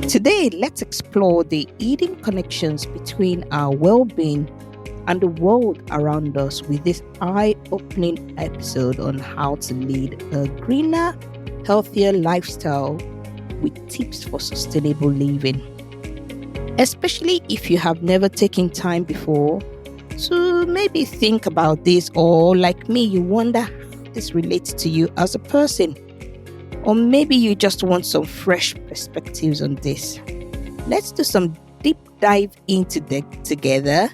Today, let's explore the hidden connections between our well being and the world around us with this eye opening episode on how to lead a greener, healthier lifestyle with tips for sustainable living. Especially if you have never taken time before to maybe think about this, or like me, you wonder how this relates to you as a person. Or maybe you just want some fresh perspectives on this. Let's do some deep dive into together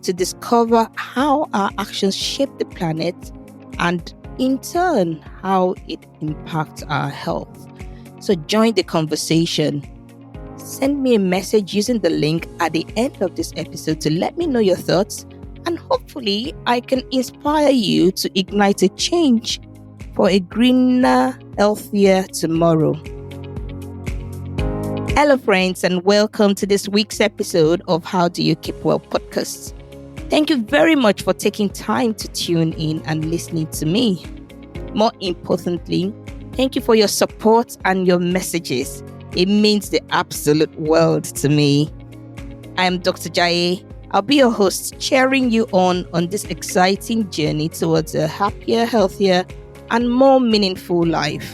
to discover how our actions shape the planet and in turn how it impacts our health. So join the conversation. Send me a message using the link at the end of this episode to let me know your thoughts, and hopefully I can inspire you to ignite a change for a greener, healthier tomorrow. Hello friends, and welcome to this week's episode of How Do You Keep Well podcast. Thank you very much for taking time to tune in and listening to me. More importantly, thank you for your support and your messages. It means the absolute world to me. I am Dr. Jaiye. I'll be your host, cheering you on this exciting journey towards a happier, healthier, and more meaningful life.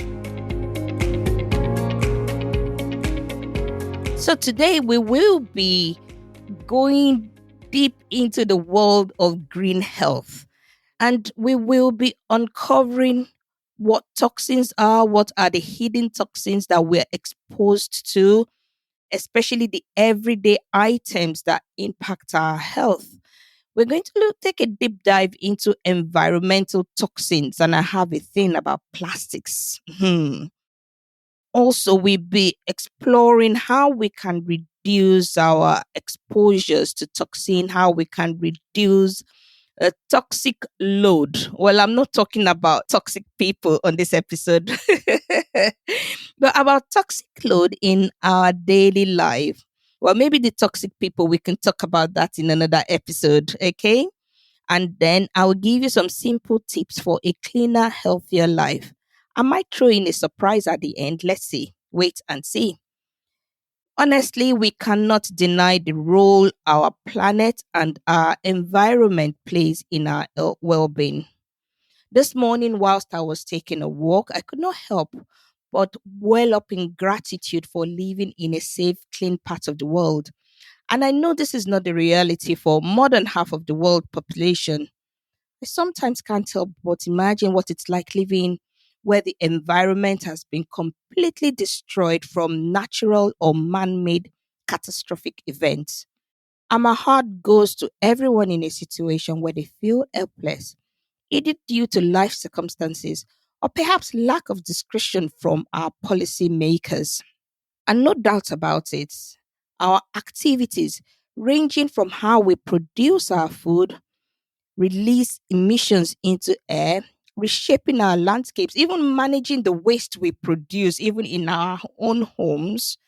So today we will be going deep into the world of green health, and we will be uncovering what toxins are, what are the hidden toxins that we're exposed to, especially the everyday items that impact our health. We're going to take a deep dive into environmental toxins, and I have a thing about plastics. Also, we'll be exploring how we can reduce our exposures to toxin, how we can reduce a toxic load. Well, I'm not talking about toxic people on this episode, but about toxic load in our daily life. Well, maybe the toxic people, we can talk about that in another episode, okay? And then I will give you some simple tips for a cleaner, healthier life. I might throw in a surprise at the end. Let's see. Wait and see. Honestly, we cannot deny the role our planet and our environment plays in our well-being. This morning, whilst I was taking a walk, I could not help but well up in gratitude for living in a safe, clean part of the world. And I know this is not the reality for more than half of the world population. I sometimes can't help but imagine what it's like living where the environment has been completely destroyed from natural or man made catastrophic events. And my heart goes to everyone in a situation where they feel helpless, either due to life circumstances or perhaps lack of discretion from our policymakers. And no doubt about it, our activities, ranging from how we produce our food, release emissions into air, reshaping our landscapes, even managing the waste we produce, even in our own homes,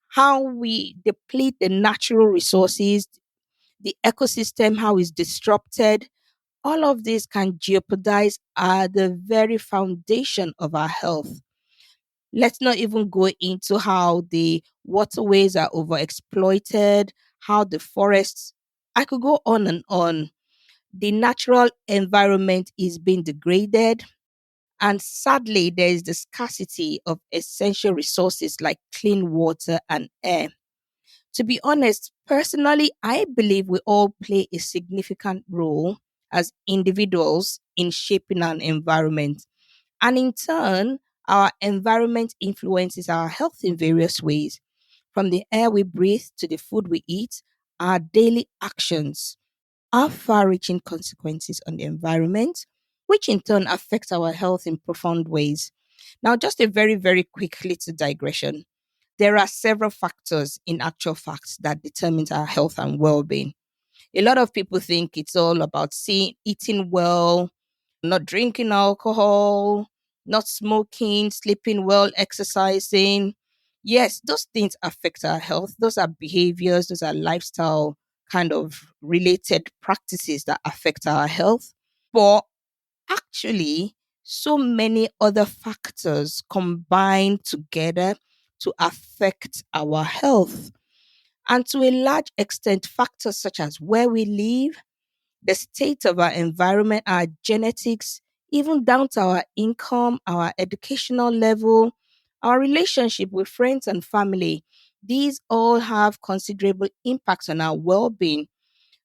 how we deplete the natural resources, the ecosystem, how it's disrupted. All of this can jeopardize the very foundation of our health. Let's not even go into how the waterways are overexploited, how the forests, I could go on and on. The natural environment is being degraded. And sadly, there is the scarcity of essential resources like clean water and air. To be honest, personally, I believe we all play a significant role as individuals in shaping our environment. And in turn, our environment influences our health in various ways, from the air we breathe to the food we eat. Our daily actions have far reaching consequences on the environment, which in turn affects our health in profound ways. Now, just a very, very quick little digression. There are several factors in actual facts that determine our health and well being. A lot of people think it's all about eating well, not drinking alcohol, not smoking, sleeping well, exercising. Yes, those things affect our health. Those are behaviors, those are lifestyle kind of related practices that affect our health. But actually, so many other factors combine together to affect our health. And to a large extent, factors such as where we live, the state of our environment, our genetics, even down to our income, our educational level, our relationship with friends and family, these all have considerable impacts on our well being.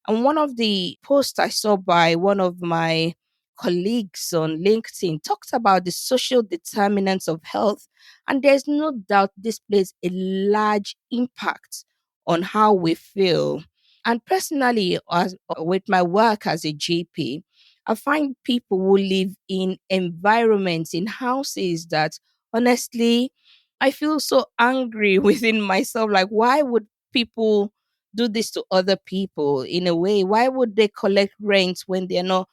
And one of the posts I saw by one of my colleagues on LinkedIn talks about the social determinants of health. And there's no doubt this plays a large impact on how we feel. And personally, as with my work as a GP, I find people who live in environments, in houses that honestly, I feel so angry within myself. Like, why would people do this to other people in a way? Why would they collect rent when they're not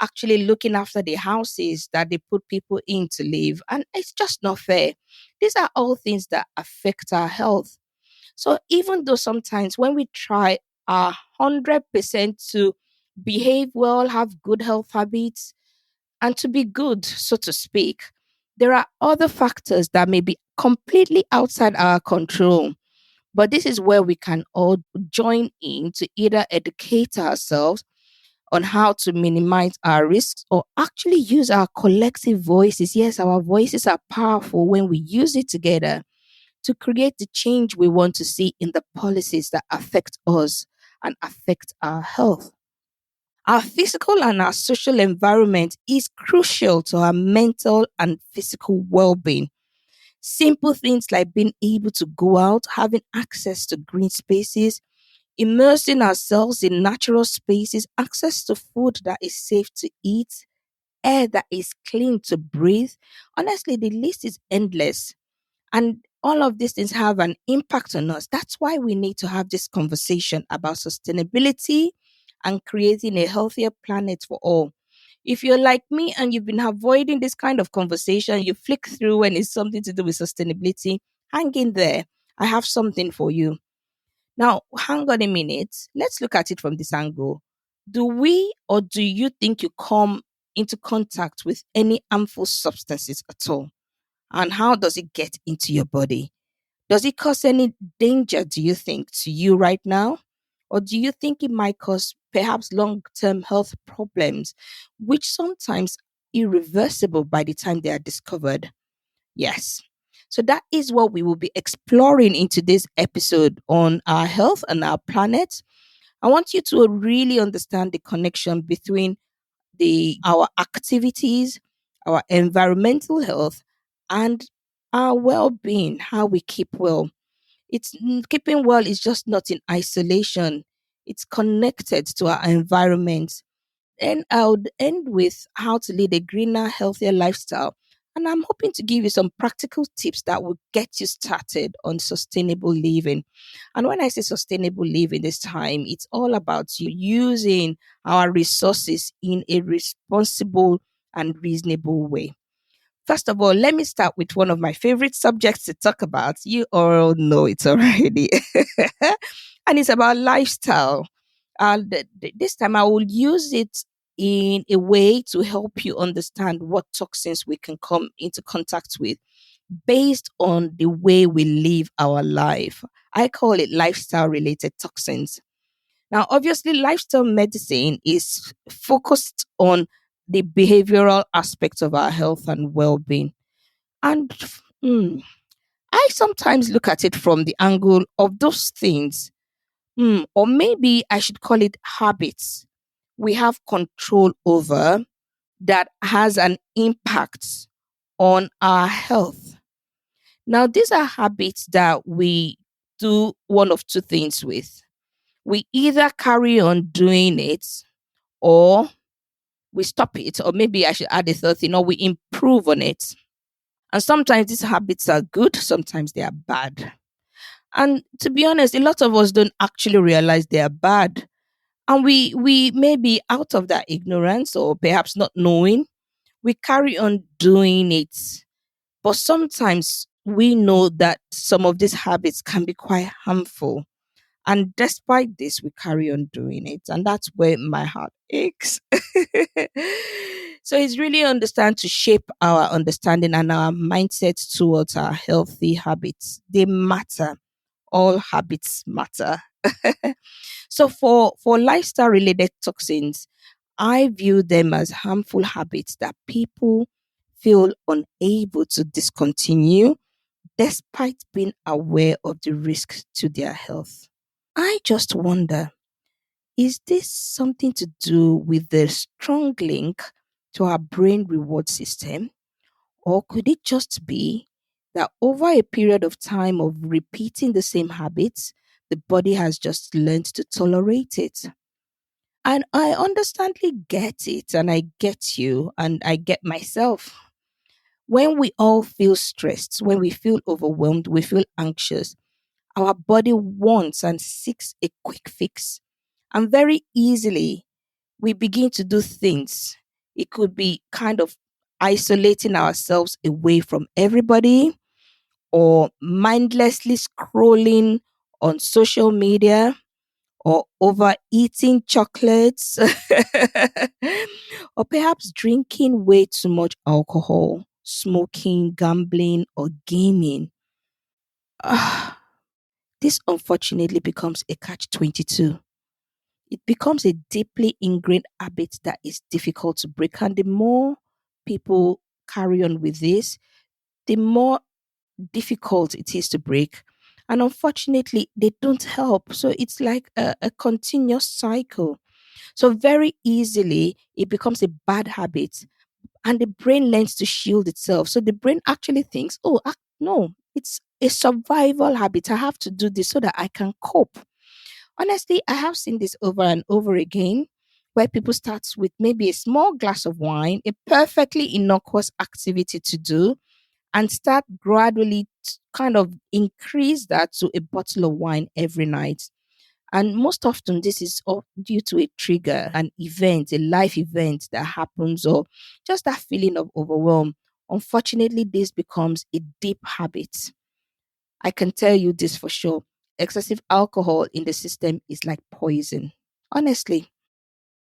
actually looking after the houses that they put people in to live? And it's just not fair. These are all things that affect our health. So even though sometimes when we try our 100% to behave well, have good health habits, and to be good, so to speak, there are other factors that may be completely outside our control. But this is where we can all join in to either educate ourselves on how to minimize our risks or actually use our collective voices. Yes, our voices are powerful when we use it together to create the change we want to see in the policies that affect us and affect our health. Our physical and our social environment is crucial to our mental and physical well being. Simple things like being able to go out, having access to green spaces, immersing ourselves in natural spaces, access to food that is safe to eat, air that is clean to breathe. Honestly, the list is endless. And all of these things have an impact on us. That's why we need to have this conversation about sustainability and creating a healthier planet for all. If you're like me and you've been avoiding this kind of conversation, you flick through when it's something to do with sustainability, hang in there. I have something for you. Now, hang on a minute. Let's look at it from this angle. Do we or do you think you come into contact with any harmful substances at all? And how does it get into your body? Does it cause any danger, do you think, to you right now? Or do you think it might cause perhaps long term health problems, which sometimes irreversible by the time they are discovered? Yes. So that is what we will be exploring in today's episode on our health and our planet. I want you to really understand the connection between the our activities, our environmental health, and our well-being, how we keep well. Keeping well is just not in isolation. It's connected to our environment. And I would end with how to lead a greener, healthier lifestyle. And I'm hoping to give you some practical tips that will get you started on sustainable living. And when I say sustainable living this time, it's all about you using our resources in a responsible and reasonable way. First of all, let me start with one of my favorite subjects to talk about. You all know it already. And it's about lifestyle. And this time I will use it in a way to help you understand what toxins we can come into contact with based on the way we live our life. I call it lifestyle related toxins. Now, obviously, lifestyle medicine is focused on the behavioral aspects of our health and well being. And mm, I sometimes look at it from the angle of those things. Or maybe I should call it habits we have control over that has an impact on our health. Now, these are habits that we do one of two things with. We either carry on doing it or we stop it, or maybe I should add a third thing, or we improve on it. And sometimes these habits are good, sometimes they are bad. And to be honest, a lot of us don't actually realize they are bad. And we maybe out of that ignorance or perhaps not knowing, we carry on doing it. But sometimes we know that some of these habits can be quite harmful. And despite this, we carry on doing it. And that's where my heart aches. So it's really understand to shape our understanding and our mindset towards our healthy habits. They matter. All habits matter. So for lifestyle related toxins, I view them as harmful habits that people feel unable to discontinue despite being aware of the risks to their health. I just wonder, is this something to do with the strong link to our brain reward system? Or could it just be that over a period of time of repeating the same habits, the body has just learned to tolerate it? And I understandably get it, and I get you, and I get myself. When we all feel stressed, when we feel overwhelmed, we feel anxious, our body wants and seeks a quick fix. And very easily, we begin to do things. It could be kind of isolating ourselves away from everybody or mindlessly scrolling on social media or overeating chocolates or perhaps drinking way too much alcohol, smoking, gambling, or gaming. Ah, this unfortunately becomes a catch 22. It becomes a deeply ingrained habit that is difficult to break. And the more people carry on with this, the more difficult it is to break. And unfortunately, they don't help. So it's like a continuous cycle. So very easily, it becomes a bad habit and the brain learns to shield itself. So the brain actually thinks, oh, no, it's a survival habit. I have to do this so that I can cope. Honestly, I have seen this over and over again where people start with maybe a small glass of wine, a perfectly innocuous activity to do, and start gradually kind of increase that to a bottle of wine every night. And most often, this is all due to a trigger, an event, a life event that happens, or just that feeling of overwhelm. Unfortunately, this becomes a deep habit. I can tell you this for sure. Excessive alcohol in the system is like poison. Honestly.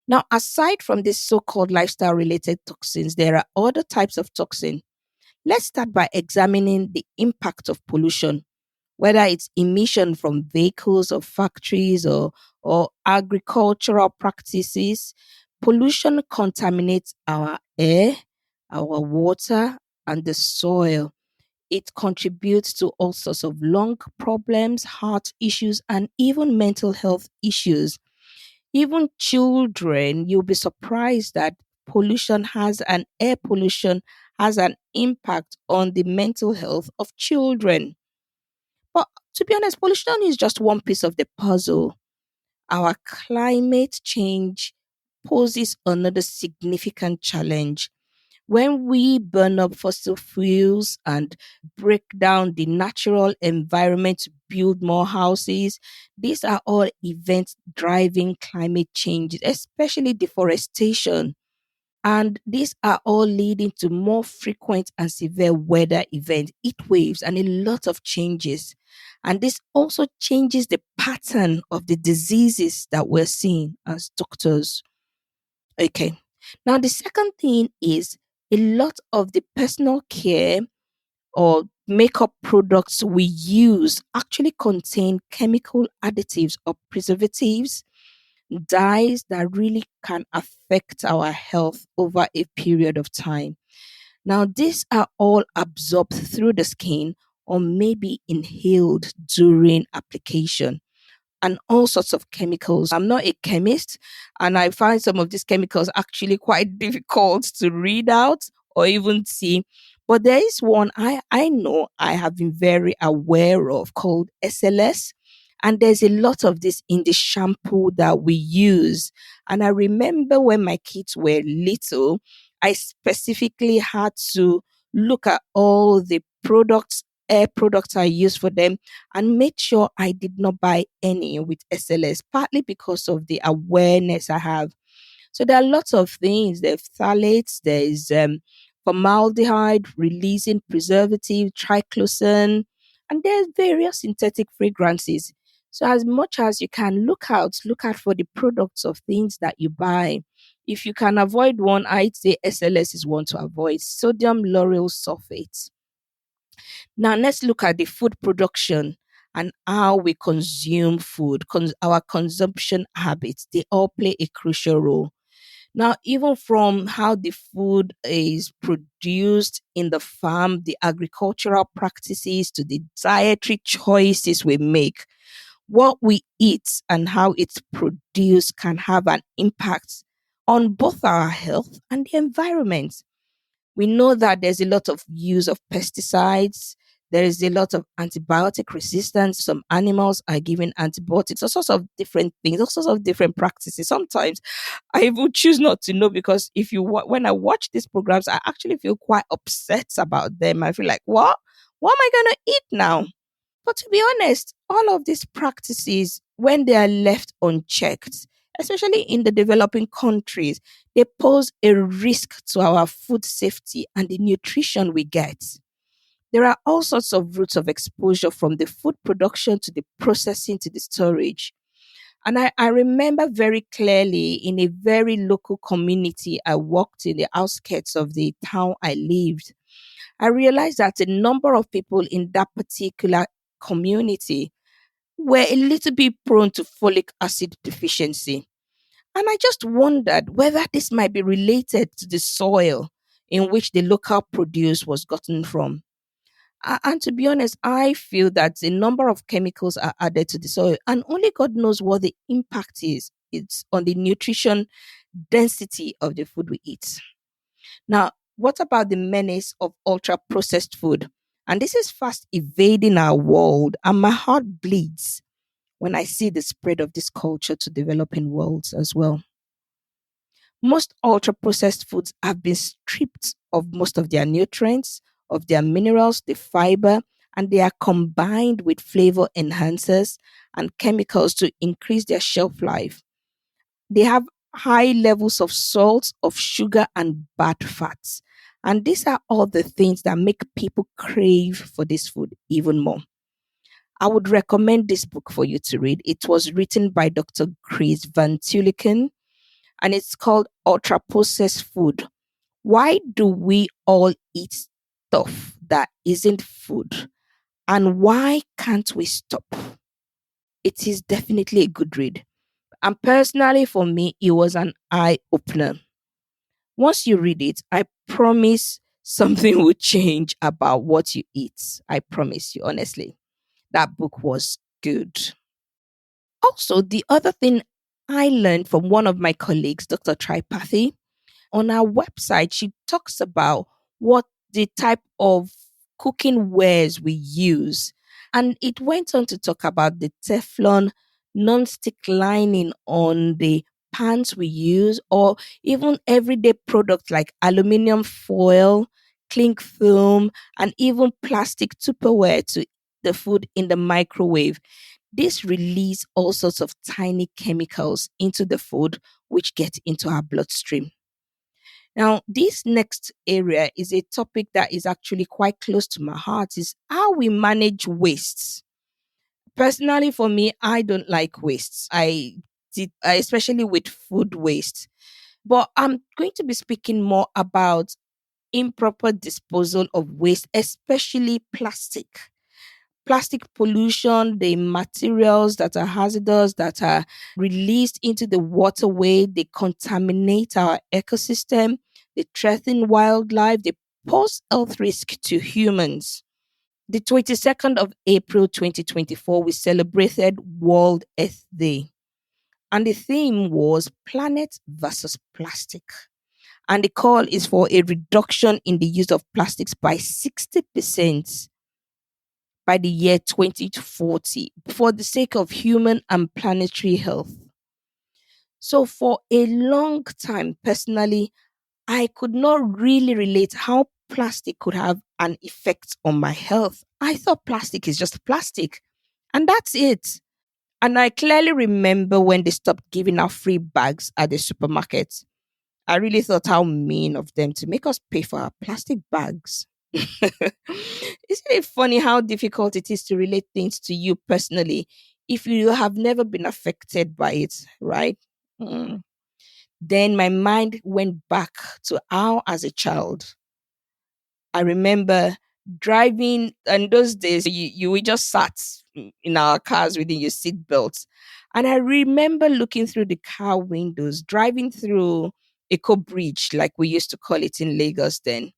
Now, aside from this so called lifestyle related toxins, there are other types of toxin. Let's start by examining the impact of pollution, whether it's emission from vehicles or factories or agricultural practices. Pollution contaminates our air, our water, and the soil. It contributes to all sorts of lung problems, heart issues, and even mental health issues. Even children, you'll be surprised that air pollution has an impact on the mental health of children. But to be honest, pollution is just one piece of the puzzle. Our climate change poses another significant challenge. When we burn up fossil fuels and break down the natural environment to build more houses, these are all events driving climate change, especially deforestation. And these are all leading to more frequent and severe weather events, heat waves, and a lot of changes. And this also changes the pattern of the diseases that we're seeing as doctors. Okay. Now, the second thing is a lot of the personal care or makeup products we use actually contain chemical additives or preservatives, dyes that really can affect our health over a period of time. Now, these are all absorbed through the skin or maybe inhaled during application and all sorts of chemicals. I'm not a chemist, and I find some of these chemicals actually quite difficult to read out or even see. But there is one I know I have been very aware of called SLS. And there's a lot of this in the shampoo that we use. And I remember when my kids were little, I specifically had to look at all the air products I use for them and made sure I did not buy any with SLS, partly because of the awareness I have. So there are lots of things. There's phthalates, there's formaldehyde, releasing preservative, triclosan, and there's various synthetic fragrances. So as much as you can look out for the products of things that you buy. If you can avoid one, I'd say SLS is one to avoid. Sodium lauryl sulfate. Now let's look at the food production and how we consume food, our consumption habits. They all play a crucial role. Now, even from how the food is produced in the farm, the agricultural practices to the dietary choices we make, what we eat and how it's produced can have an impact on both our health and the environment. We know that there's a lot of use of pesticides. There is a lot of antibiotic resistance. Some animals are given antibiotics, all sorts of different things, all sorts of different practices. Sometimes I even choose not to know because if you when I watch these programs, I actually feel quite upset about them. I feel like, what am I gonna eat now? But to be honest, all of these practices, when they are left unchecked, especially in the developing countries, they pose a risk to our food safety and the nutrition we get. There are all sorts of routes of exposure from the food production to the processing to the storage. And I remember very clearly in a very local community, I worked in the outskirts of the town I lived. I realized that a number of people in that particular community were a little bit prone to folic acid deficiency. And I just wondered whether this might be related to the soil in which the local produce was gotten from. And to be honest, I feel that a number of chemicals are added to the soil, and only God knows what the impact is. It's on the nutrition density of the food we eat. Now, what about the menace of ultra processed food? And this is fast evading our world, and my heart bleeds when I see the spread of this culture to developing worlds as well. Most ultra processed foods have been stripped of most of their nutrients, of their minerals, the fiber, and they are combined with flavor enhancers and chemicals to increase their shelf life. They have high levels of salt, of sugar, and bad fats. And these are all the things that make people crave for this food even more. I would recommend this book for you to read. It was written by Dr. Chris Van Tuliken and it's called Ultra Processed Food. Why do we all eat stuff that isn't food? And why can't we stop? It is definitely a good read. And personally, for me, it was an eye opener. Once you read it, I promise something will change about what you eat. I promise you, honestly. That book was good. Also, the other thing I learned from one of my colleagues, Dr. Tripathi, on our website, she talks about what the type of cooking wares we use. And it went on to talk about the Teflon non-stick lining on the pans we use, or even everyday products like aluminium foil, cling film, and even plastic Tupperware to the food in the microwave. This release all sorts of tiny chemicals into the food, which get into our bloodstream. Now, this next area is a topic that is actually quite close to my heart is how we manage wastes. Personally, for me, I don't like wastes. Especially with food waste. But I'm going to be speaking more about improper disposal of waste, especially plastic pollution, the materials that are hazardous that are released into the waterway, they contaminate our ecosystem, they threaten wildlife, they pose health risk to humans. The 22nd of April 2024, we celebrated World Earth Day. And the theme was Planet versus Plastic. And the call is for a reduction in the use of plastics by 60% by the year 2040 for the sake of human and planetary health. So, for a long time, personally, I could not really relate how plastic could have an effect on my health. I thought plastic is just plastic, and that's it. And I clearly remember when they stopped giving out free bags at the supermarket. I really thought how mean of them to make us pay for our plastic bags. Isn't it funny how difficult it is to relate things to you personally? If you have never been affected by it, right? Mm. Then my mind went back to how, as a child, I remember driving, and those days we just sat in our cars within your seat belts. And I remember looking through the car windows, driving through Eco Bridge, like we used to call it in Lagos then.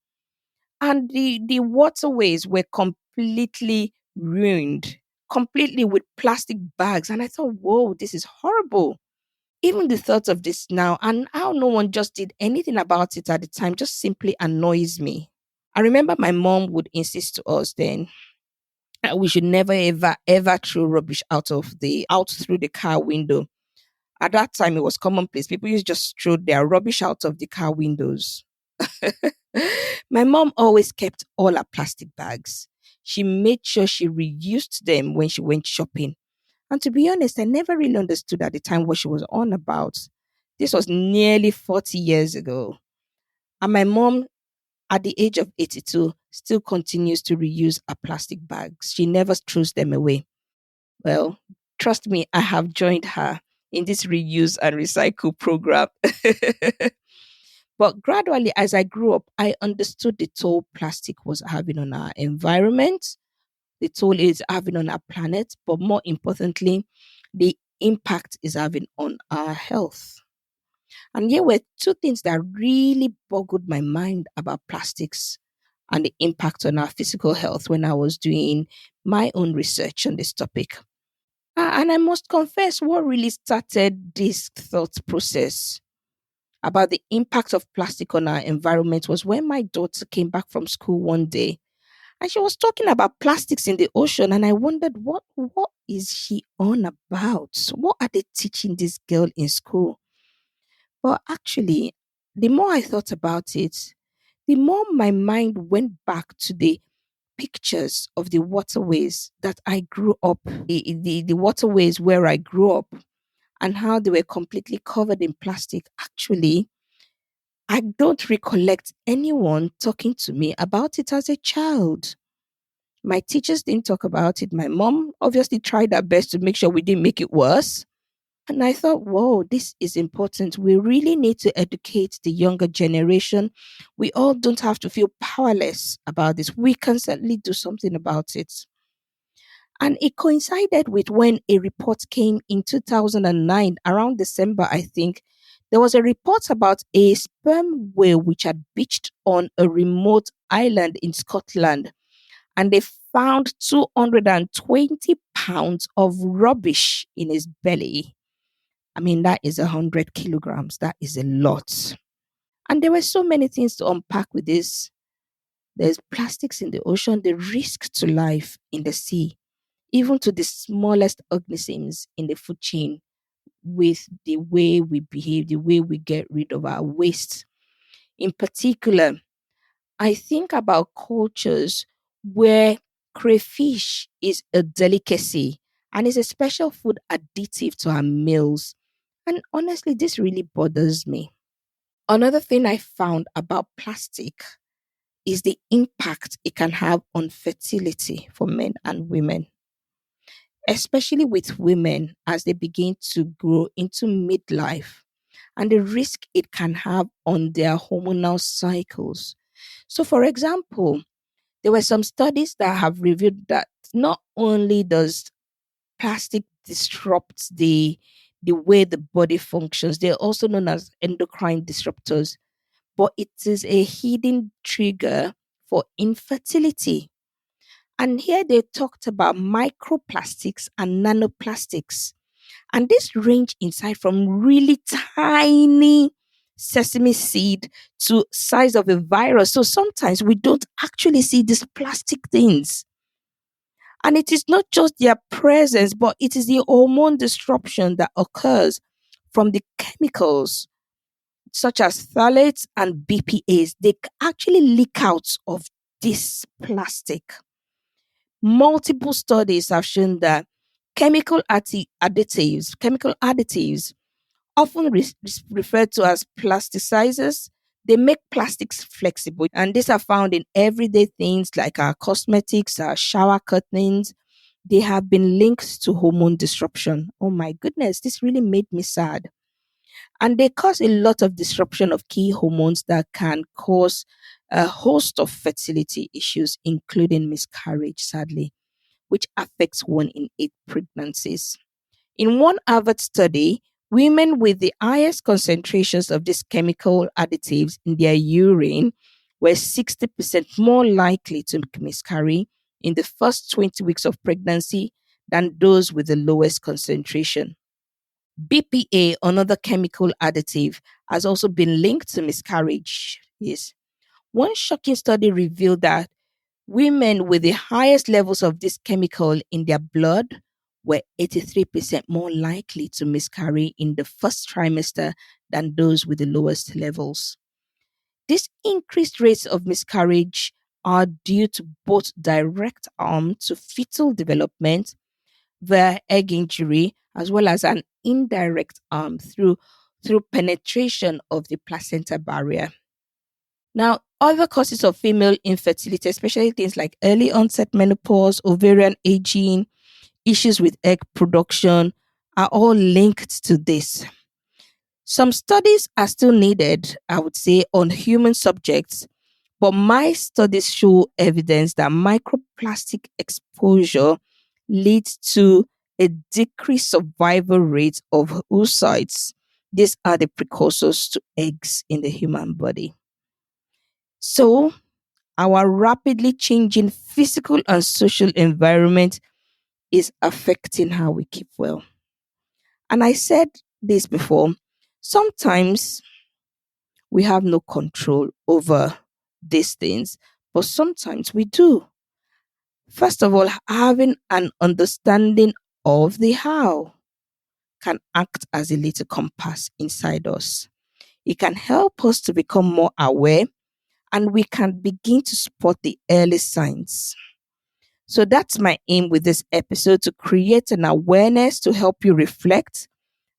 And the waterways were completely ruined, completely with plastic bags. And I thought, whoa, this is horrible. Even the thought of this now and how no one just did anything about it at the time just simply annoys me. I remember my mom would insist to us then we should never ever ever throw rubbish out through the car window. At that time it was commonplace. People used to just throw their rubbish out of the car windows. My mom always kept all her plastic bags. She made sure she reused them when she went shopping. And to be honest, I never really understood at the time what she was on about. This was nearly 40 years ago. And my mom, at the age of 82, still continues to reuse her plastic bags. She never throws them away. Well, trust me, I have joined her in this reuse and recycle program. But gradually, as I grew up, I understood the toll plastic was having on our environment, the toll it's having on our planet, but more importantly, the impact is having on our health. And here were two things that really boggled my mind about plastics and the impact on our physical health when I was doing my own research on this topic. And I must confess, what really started this thought process about the impact of plastic on our environment was when my daughter came back from school one day and she was talking about plastics in the ocean. And I wondered, what is she on about? What are they teaching this girl in school? But actually, the more I thought about it, the more my mind went back to the pictures of the waterways that I grew up, the waterways where I grew up, and how they were completely covered in plastic. Actually, I don't recollect anyone talking to me about it as a child. My teachers didn't talk about it. My mom obviously tried her best to make sure we didn't make it worse. And I thought, whoa, this is important. We really need to educate the younger generation. We all don't have to feel powerless about this. We can certainly do something about it. And it coincided with when a report came in 2009, around December, I think. There was a report about a sperm whale which had beached on a remote island in Scotland, and they found 220 pounds of rubbish in his belly. I mean, that is 100 kilograms. That is a lot. And there were so many things to unpack with this. There's plastics in the ocean, the risk to life in the sea, even to the smallest organisms in the food chain, with the way we behave, the way we get rid of our waste. In particular, I think about cultures where crayfish is a delicacy and is a special food additive to our meals. And honestly, this really bothers me. Another thing I found about plastic is the impact it can have on fertility for men and women, especially with women as they begin to grow into midlife, and the risk it can have on their hormonal cycles. So, for example, there were some studies that have revealed that not only does plastic disrupt the way the body functions, they're also known as endocrine disruptors, but it is a hidden trigger for infertility. And here they talked about microplastics and nanoplastics. And this range inside from really tiny sesame seed to size of a virus. So sometimes we don't actually see these plastic things. And it is not just their presence, but it is the hormone disruption that occurs from the chemicals such as phthalates and BPAs. They actually leak out of this plastic. Multiple studies have shown that chemical additives, often referred to as plasticizers, they make plastics flexible. And these are found in everyday things like our cosmetics, our shower curtains, they have been linked to hormone disruption. Oh my goodness, this really made me sad. And they cause a lot of disruption of key hormones that can cause a host of fertility issues, including miscarriage, sadly, which affects 1 in 8 pregnancies. In one Harvard study, women with the highest concentrations of these chemical additives in their urine were 60% more likely to miscarry in the first 20 weeks of pregnancy than those with the lowest concentration. BPA, another chemical additive, has also been linked to miscarriage. Yes. One shocking study revealed that women with the highest levels of this chemical in their blood were 83% more likely to miscarry in the first trimester than those with the lowest levels. These increased rates of miscarriage are due to both direct harm to fetal development via egg injury, as well as an indirect harm through penetration of the placenta barrier. Now, other causes of female infertility, especially things like early onset menopause, ovarian aging, issues with egg production, are all linked to this. Some studies are still needed, I would say, on human subjects, but my studies show evidence that microplastic exposure leads to a decreased survival rate of oocytes. These are the precursors to eggs in the human body. So, our rapidly changing physical and social environment is affecting how we keep well. And I said this before, sometimes we have no control over these things, but sometimes we do. First of all, having an understanding of the how can act as a little compass inside us. It can help us to become more aware and we can begin to spot the early signs. So that's my aim with this episode, to create an awareness to help you reflect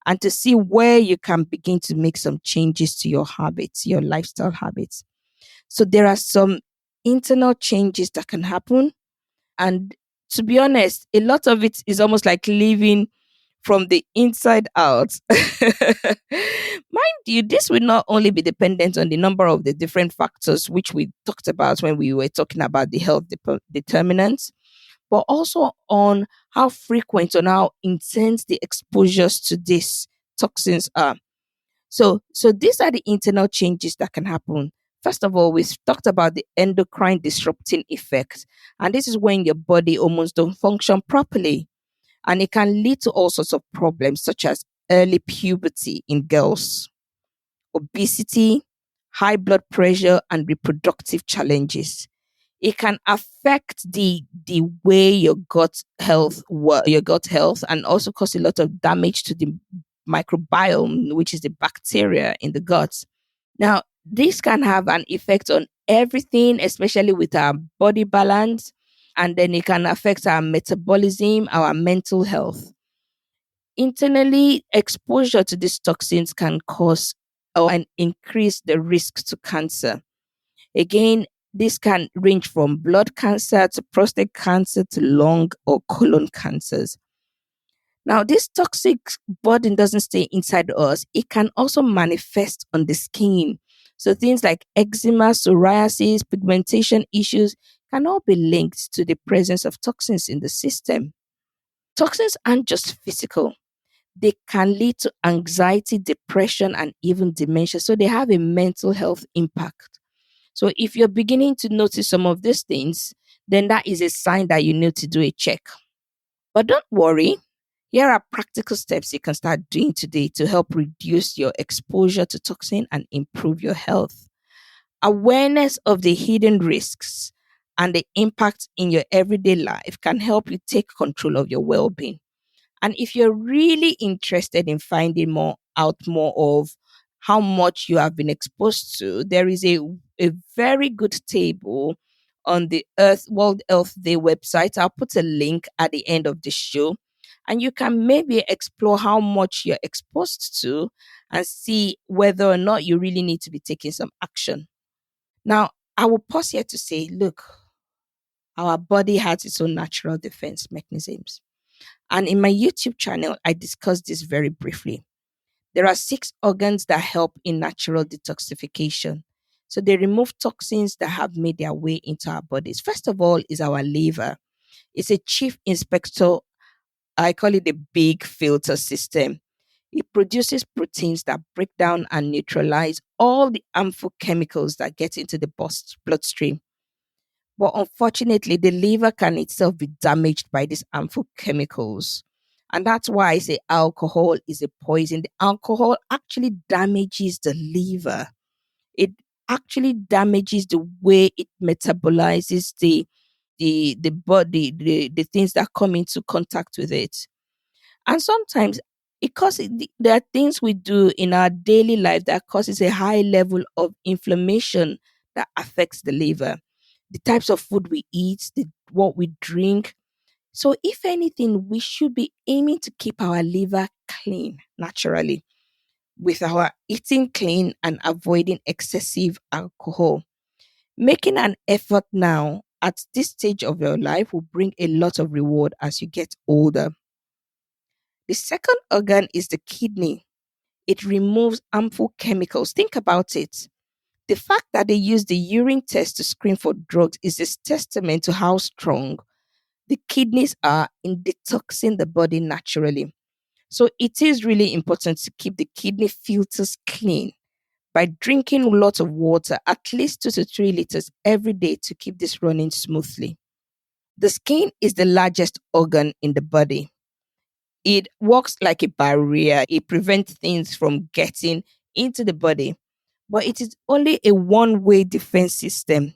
and to see where you can begin to make some changes to your habits, your lifestyle habits. So there are some internal changes that can happen. And to be honest, a lot of it is almost like living from the inside out. Mind you, this will not only be dependent on the number of the different factors which we talked about when we were talking about the health determinants, but also on how frequent or how intense the exposures to these toxins are. So these are the internal changes that can happen. First of all, we've talked about the endocrine disrupting effect, and this is when your body almost don't function properly, and it can lead to all sorts of problems such as early puberty in girls, obesity, high blood pressure, and reproductive challenges. It can affect the way your gut health, and also cause a lot of damage to the microbiome, which is the bacteria in the gut. Now, this can have an effect on everything, especially with our body balance, and then it can affect our metabolism, our mental health. Internally, exposure to these toxins can cause and increase the risk to cancer. Again, this can range from blood cancer to prostate cancer to lung or colon cancers. Now, this toxic burden doesn't stay inside us, it can also manifest on the skin. So, things like eczema, psoriasis, pigmentation issues can all be linked to the presence of toxins in the system. Toxins aren't just physical, they can lead to anxiety, depression, and even dementia. So, they have a mental health impact. So if you're beginning to notice some of these things, then that is a sign that you need to do a check. But don't worry. Here are practical steps you can start doing today to help reduce your exposure to toxin and improve your health. Awareness of the hidden risks and the impact in your everyday life can help you take control of your well-being. And if you're really interested in finding more of how much you have been exposed to, there is a very good table on the World Health Day website. I'll put a link at the end of the show. And you can maybe explore how much you're exposed to and see whether or not you really need to be taking some action. Now, I will pause here to say, look, Our body has its own natural defense mechanisms. And in my YouTube channel, I discussed this very briefly. There are six organs that help in natural detoxification. So they remove toxins that have made their way into our bodies. First of all, is our liver. It's a chief inspector. I call it the big filter system. It produces proteins that break down and neutralize all the harmful chemicals that get into the bloodstream. But unfortunately, the liver can itself be damaged by these harmful chemicals. And that's why I say alcohol is a poison. The alcohol actually damages the liver. It actually damages the way it metabolizes the body, the things that come into contact with it. And sometimes there are things we do in our daily life that causes a high level of inflammation that affects the liver. The types of food we eat, what we drink. So, if anything, we should be aiming to keep our liver clean naturally with our eating clean and avoiding excessive alcohol. Making an effort now at this stage of your life will bring a lot of reward as you get older. The second organ is the kidney. It removes harmful chemicals. Think about it. The fact that they use the urine test to screen for drugs is a testament to how strong the kidneys are in detoxing the body naturally. So it is really important to keep the kidney filters clean by drinking a lot of water, at least 2 to 3 liters every day to keep this running smoothly. The skin is the largest organ in the body. It works like a barrier. It prevents things from getting into the body, but it is only a one-way defense system.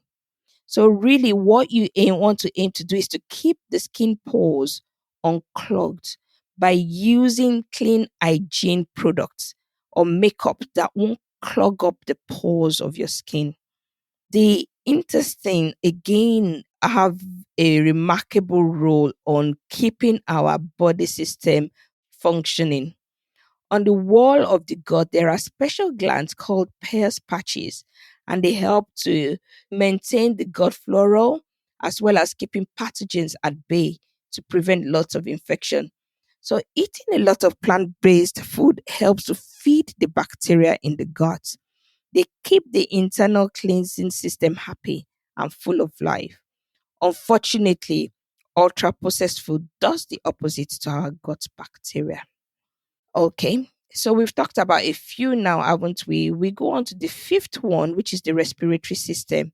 So really what want to aim to do is to keep the skin pores unclogged by using clean hygiene products or makeup that won't clog up the pores of your skin. The intestine again have a remarkable role on keeping our body system functioning. On the wall of the gut, there are special glands called Peyer's patches, and they help to maintain the gut flora as well as keeping pathogens at bay to prevent lots of infection. So, eating a lot of plant based food helps to feed the bacteria in the gut. They keep the internal cleansing system happy and full of life. Unfortunately, ultra processed food does the opposite to our gut bacteria. Okay, so we've talked about a few now, haven't we? We go on to the fifth one, which is the respiratory system.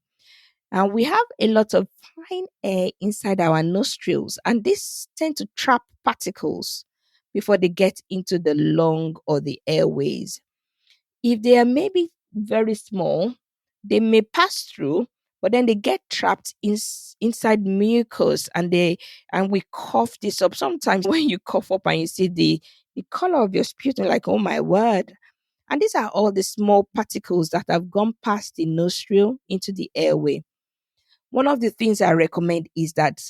And we have a lot of fine air inside our nostrils, and these tend to trap particles before they get into the lung or the airways. If they are maybe very small, they may pass through, but then they get trapped inside mucus and we cough this up. Sometimes when you cough up and you see the color of your sputum, like, oh my word. And these are all the small particles that have gone past the nostril into the airway. One of the things I recommend is that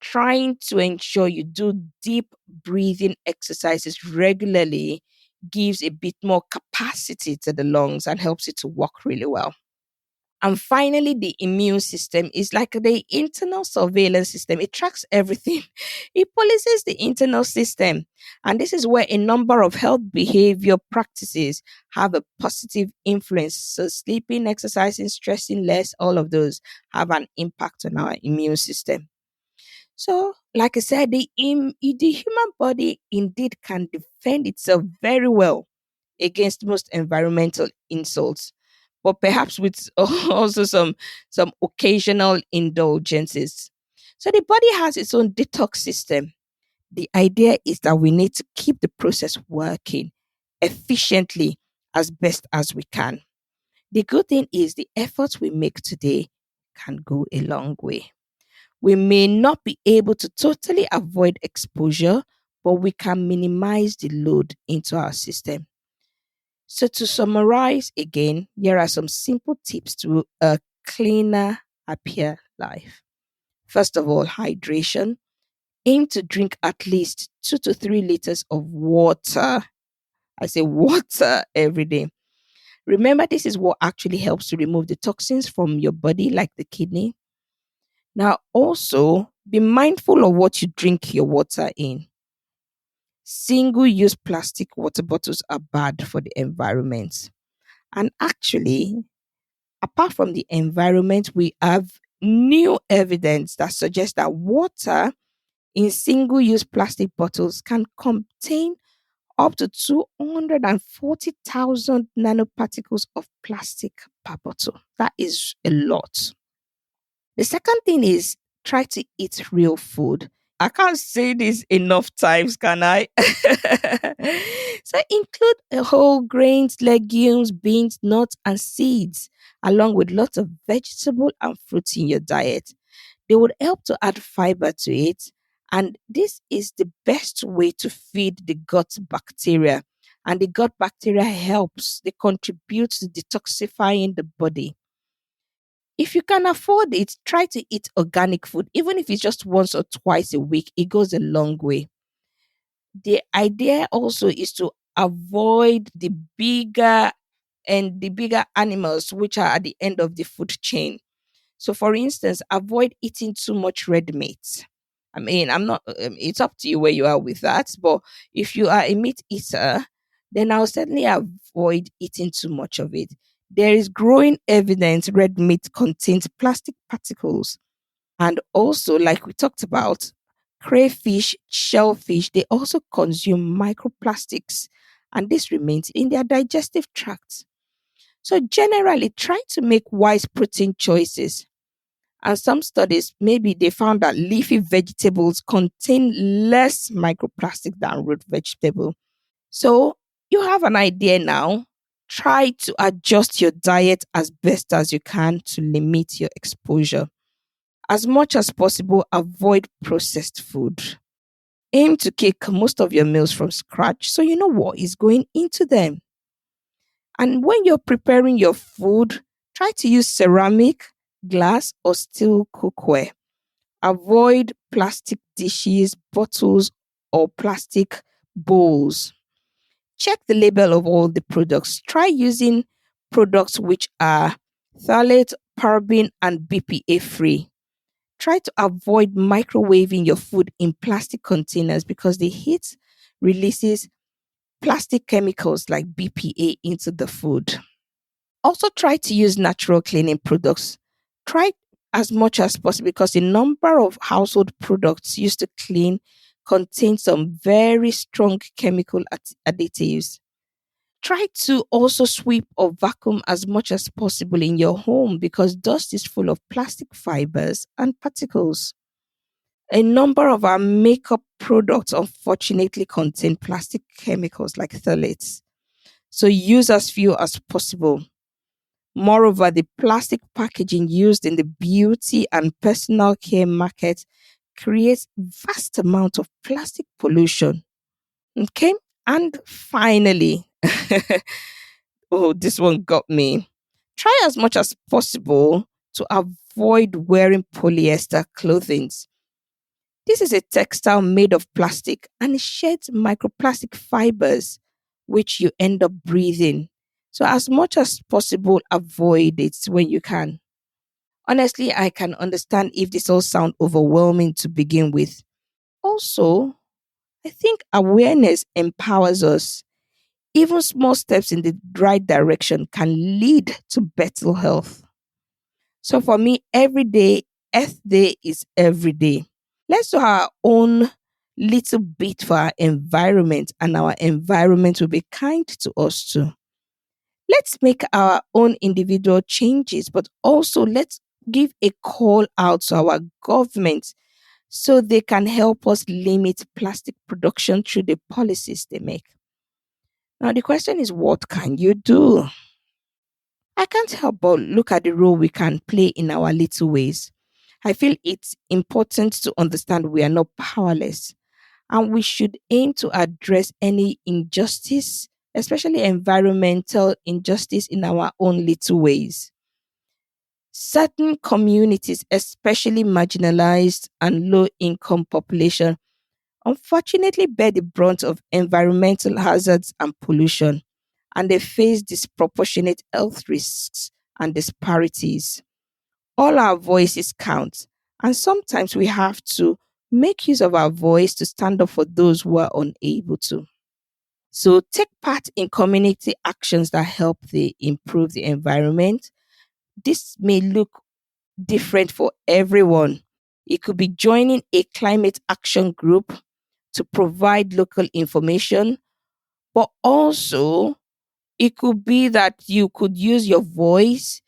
trying to ensure you do deep breathing exercises regularly gives a bit more capacity to the lungs and helps it to work really well. And finally, the immune system is like the internal surveillance system. It tracks everything. It polices the internal system. And this is where a number of health behavior practices have a positive influence. So, sleeping, exercising, stressing less, all of those have an impact on our immune system. So, like I said, the human body indeed can defend itself very well against most environmental insults, but perhaps with also some occasional indulgences. So the body has its own detox system. The idea is that we need to keep the process working efficiently as best as we can. The good thing is the efforts we make today can go a long way. We may not be able to totally avoid exposure, but we can minimize the load into our system. So, to summarize again, here are some simple tips to a cleaner, happier life. First of all, hydration. Aim to drink at least 2 to 3 liters of water. I say water every day. Remember, this is what actually helps to remove the toxins from your body, like the kidney. Now, also be mindful of what you drink your water in. Single use plastic water bottles are bad for the environment. And actually, apart from the environment, we have new evidence that suggests that water in single use plastic bottles can contain up to 240,000 nanoparticles of plastic per bottle. That is a lot. The second thing is try to eat real food. I can't say this enough times, can I? So include whole grains, legumes, beans, nuts, and seeds, along with lots of vegetable and fruits in your diet. They would help to add fiber to it. And this is the best way to feed the gut bacteria. And the gut bacteria helps, they contribute to detoxifying the body. If you can afford it, try to eat organic food, even if it's just once or twice a week. It goes a long way. The idea also is to avoid the bigger animals which are at the end of the food chain. So, for instance, avoid eating too much red meat. I mean, I'm not, it's up to you where you are with that. But if you are a meat eater, then I'll certainly avoid eating too much of it. There is growing evidence red meat contains plastic particles. And also, like we talked about, crayfish, shellfish, they also consume microplastics. And this remains in their digestive tract. So, generally, try to make wise protein choices, and some studies, maybe they found that leafy vegetables contain less microplastic than root vegetable. So you have an idea now. Try to adjust your diet as best as you can to limit your exposure. As much as possible, avoid processed food. Aim to cook most of your meals from scratch so you know what is going into them. And when you're preparing your food, try to use ceramic, glass, or steel cookware. Avoid plastic dishes, bottles, or plastic bowls. Check the label of all the products. Try using products which are phthalate, paraben, and BPA free. Try to avoid microwaving your food in plastic containers because the heat releases plastic chemicals like BPA into the food. Also, try to use natural cleaning products. Try as much as possible because the number of household products used to clean contain some very strong chemical additives. Try to also sweep or vacuum as much as possible in your home because dust is full of plastic fibers and particles. A number of our makeup products unfortunately contain plastic chemicals like phthalates. So use as few as possible. Moreover, the plastic packaging used in the beauty and personal care market creates vast amount of plastic pollution. Okay? And finally, oh, this one got me. Try as much as possible to avoid wearing polyester clothing. This is a textile made of plastic and it sheds microplastic fibers, which you end up breathing. So, as much as possible, avoid it when you can. Honestly, I can understand if this all sound overwhelming to begin with. Also, I think awareness empowers us. Even small steps in the right direction can lead to better health. So for me, every day, Earth Day is every day. Let's do our own little bit for our environment, and our environment will be kind to us too. Let's make our own individual changes, but also let's give a call out to our government so they can help us limit plastic production through the policies they make. Now, the question is, what can you do? I can't help but look at the role we can play in our little ways. I feel it's important to understand we are not powerless and we should aim to address any injustice, especially environmental injustice, in our own little ways. Certain communities, especially marginalized and low income population, unfortunately bear the brunt of environmental hazards and pollution, and they face disproportionate health risks and disparities. All our voices count, And sometimes we have to make use of our voice to stand up for those who are unable to. So take part in community actions that help improve the environment. This may look different for everyone. It could be joining a climate action group to provide local information, but also it could be that you could use your voice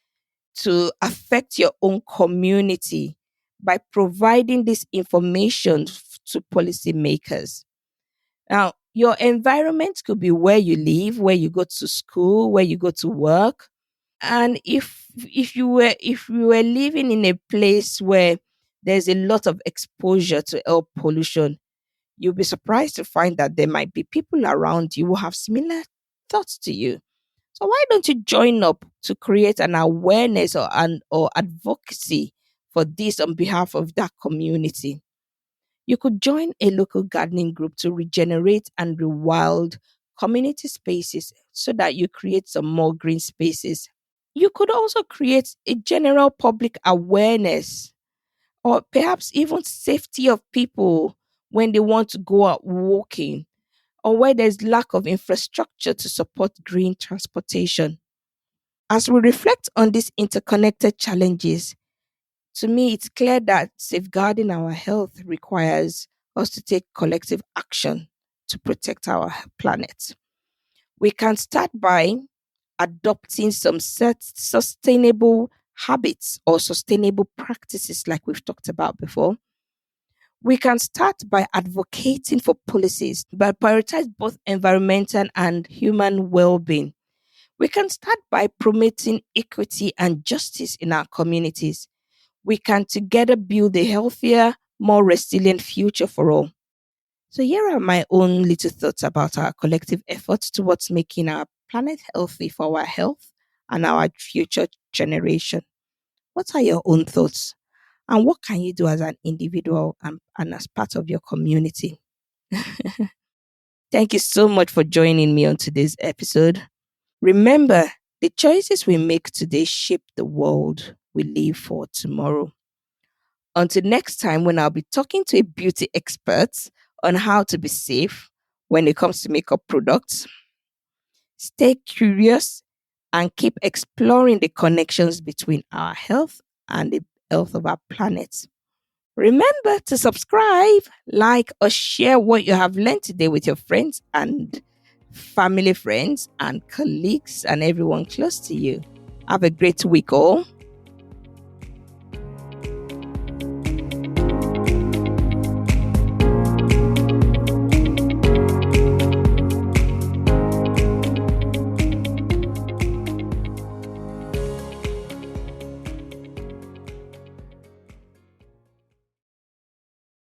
to affect your own community by providing this information to policymakers. Now, your environment could be where you live, where you go to school, where you go to work. And if you were living in a place where there's a lot of exposure to air pollution, you'll be surprised to find that there might be people around you who have similar thoughts to you. So why don't you join up to create an awareness or advocacy for this on behalf of that community? You could join a local gardening group to regenerate and rewild community spaces so that you create some more green spaces. You could also create a general public awareness or perhaps even safety of people when they want to go out walking or where there's lack of infrastructure to support green transportation. As we reflect on these interconnected challenges, to me, it's clear that safeguarding our health requires us to take collective action to protect our planet. We can start by adopting some sustainable habits or sustainable practices, like we've talked about before. We can start by advocating for policies that prioritize both environmental and human well being. We can start by promoting equity and justice in our communities. We can together build a healthier, more resilient future for all. So, here are my own little thoughts about our collective efforts towards making our planet healthy for our health and our future generation. What are your own thoughts? And what can you do as an individual and as part of your community? Thank you so much for joining me on today's episode. Remember, the choices we make today shape the world we live for tomorrow. Until next time, when I'll be talking to a beauty expert on how to be safe when it comes to makeup products, stay curious and keep exploring the connections between our health and the health of our planet. Remember to subscribe, like, or share what you have learned today with your friends and family friends and colleagues and everyone close to you. Have a great week, all.